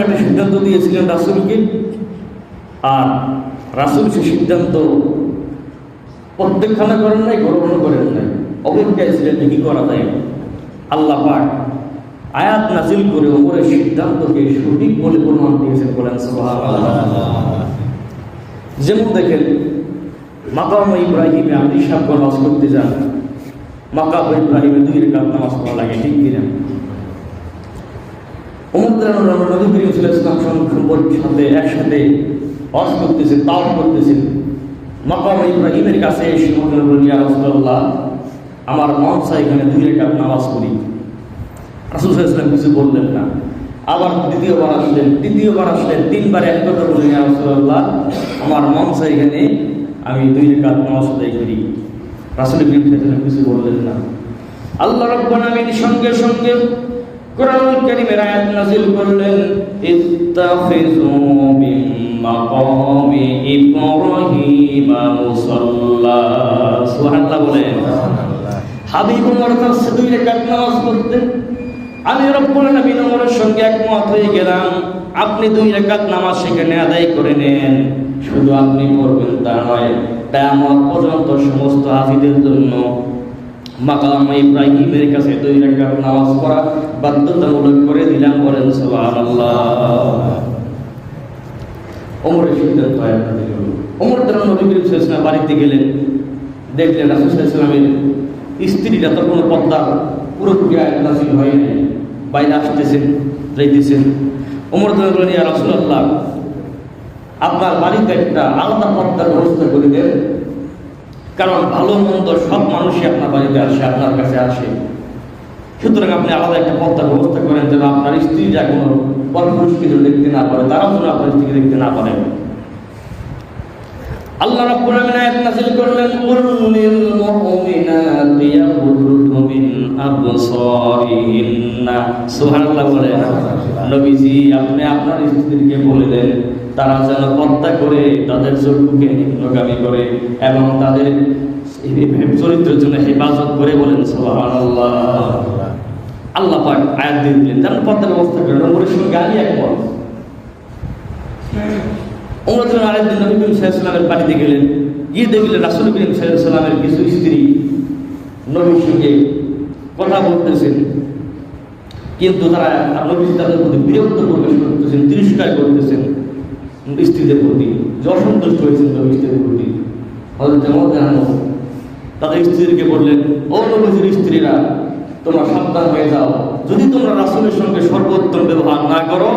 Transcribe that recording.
একটা সিদ্ধান্ত দিয়েছিলেন রাসূলকে, আর রাসূল সে সিদ্ধান্ত প্রত্যাখ্যান করেন নাই, গ্রহণ করেন নাই, অপেক্ষায় ছিলেন যে কি করা যায়। আল্লাহ পাক আয়াত নাজিল করে ওমরের সিদ্ধান্তকে সঠিক বলে প্রমাণ দিয়েছেন, বলেন সুবহানাল্লাহ। যেমন দেখেন, মাকাম ইব্রাহিমে আপনি সাক্ষ্য নামাজ করতে যান, মাকাম ইব্রাহিমে 2 রাকাত নামাজ পড়া লাগে, ঠিক কিনা? ওমর রাদিয়াল্লাহু আনহু নবী করিম সাল্লাল্লাহু আলাইহি সাথে একসাথে হজ করতেছেন, তাওয়াফ করতেছেন। মাকাম ইব্রাহিমের কাছে এসে বললেন, ইয়া রাসূলুল্লাহ, আমার মন চাই এখানে 2 রাকাত নামাজ পড়ি। রাসূল সাল্লাল্লাহু আলাইহি ওয়াসাল্লাম কিছু বললেন না। আবার তৃতীয়বার আসলেন, 3বার এক কথা বললেন, ইয়া রাসূলুল্লাহ, আমার মন চাই এখানে আমি 2 রাকাত নামাজ আদায় করি। রাসূল করিম সাল্লাল্লাহু আলাইহি ওয়াসাল্লাম কিছু বললেন না। আল্লাহ রাব্বুল আলামিন সঙ্গে সঙ্গে কোরআনুল কারীমের আয়াত নাযিল করলেন, ইত্তাখিযু মিন মাকামি ইব্রাহিম মুসাল্লা। সুবহানাল্লাহ বলেন। হাবিব ওমর কাছে 2 রাকাত নামাজ পড়তেন। আমি রব্বুল আলামিন ওমরের সঙ্গে একমত হয়ে গেলাম, আপনি 2 রাকাত নামাজ সেখানে আদায় করে নেন। শুধু আপনি পড়বেন তা নয়, কিয়ামত পর্যন্ত সমস্ত হাফিজের জন্য মাকাম ইব্রাহিমের কাছে 2 রাকাত নামাজ পড়া বাধ্যতামূলক করে দিলাম, বলেন সুবহানাল্লাহ। ওমরের সিদ্ধান্ত আয়াত নাযিল হলো। ওমর নবী করিম সাল্লাল্লাহু আলাইহি ওয়াসাল্লাম বাড়িতে গেলেন, দেখলেন রাসূল সাল্লাল্লাহু আলাইহি ওয়াসাল্লামের স্ত্রীরা তো কোনো পর্দা পুরোপুরি আয়াত নাযিল হয় নাই, বাইরে আসতেছেন যাইতেছেন। ওমর নবী বললেন, ইয়া রাসূলুল্লাহ, আপনার বাড়িতে একটা আলাদা পর্দার ব্যবস্থা করে দেন, কারণ ভালো মন্দ সব মানুষই আপনার বাড়িতে আসে, আপনার কাছে আসে। সুতরাং আপনি আলাদা একটা পর্দার ব্যবস্থা করেন, যেন আপনার স্ত্রী যা কোনো পরপুরুষকে দেখতে না পারে, তারাও যেন আপনার স্ত্রীকে দেখতে না পারে। আল্লাহ রাব্বুল আলামিন আয়াত নাযিল করলেন, কুল লিল মুমিনাতি ইয়াগুদ্দু মিন আবসারিহিন্না। সুবহানাল্লাহ বলেন। নবীজি, আপনি আপনার স্ত্রীকে বলে দেন তারা যেন পর্দা করে, তাদের চক্ষুকে নিম্নগামী করে এবং তাদের চরিত্রের জন্য হেফাজত করে, বলেন সুবহানাল্লাহ। আল্লাহ পাক আয়াত দিয়ে দিলেন যেন পর্দার ব্যবস্থা করেন। ওমরের সঙ্গে গালি একমত। ওমর আরেকদিন নবী করিম সাল্লাল্লাহু আলাইহি ওয়াসাল্লামের বাড়িতে গেলেন, গিয়ে দেখলেন রাসূল করিম সাল্লাল্লাহু আলাইহি ওয়াসাল্লামের কিছু স্ত্রী নবীর সঙ্গে কথা বলতেছেন, কিন্তু তারা নবী তাদের প্রতি বিরক্ত প্রকাশ করতেছেন, তিরস্কার করতেছেন স্ত্রীদের প্রতি, অসন্তুষ্ট হয়েছেন নবী স্ত্রীদের প্রতি। হযরত ওমর রাদিয়াল্লাহু তাদের স্ত্রীদেরকে বললেন, ও নবীর স্ত্রীরা, তোমরা সাবধান হয়ে যাও, যদি তোমরা রাসূলের সঙ্গে সর্বোত্তম ব্যবহার না করো